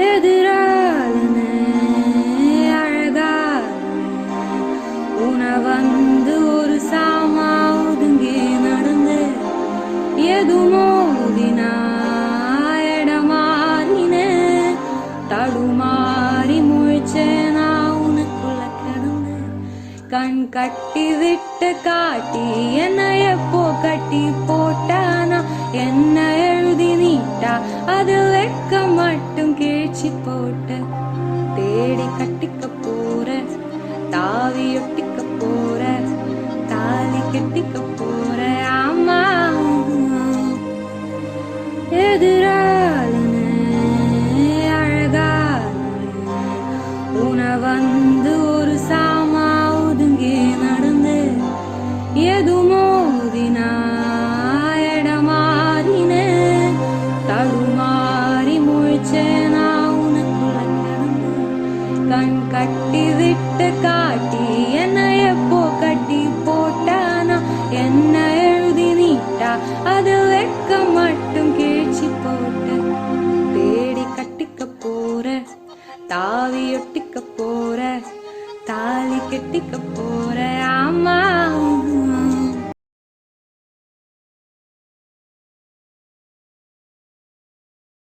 எதிராளனே அழகாளனே உன வந்து ஒரு சாமா ஒதுங்கி நடந்து எது மோதினா இடமாறினே தடுமாறி முழிச்சேனா உனக்குள்ள கிடந்து கண் கட்டி விட்டு காட்டி என்ன எப்போ கட்டி போட்டானா என்ன எழுதி நீட்டா அது வெக்க மட்டும் கிழிச்சி போட்ட தேடி கட்டிக்க போற தாவி ஒட்டிக்க போற தாலி கட்டிக்க போற ஆமா எதிராளனே அழகாளனே உன வந்து ஒரு சாமா ஒதுங்கி நடந்து எது மோதினா இடமாறினே தடுமாறி முழிச்சேனா உனக்குள்ள கிடந்து கண் கட்டி விட்டு காட்டி என்ன எப்போ கட்டி போட்டானா என்ன எழுதி நீட்டா அது வெக்க மட்டும் கிழிச்சி போட்ட தேடி கட்டிக்க போற தாவி ஒட்டிக்க போற தாலி கட்டிக்க போற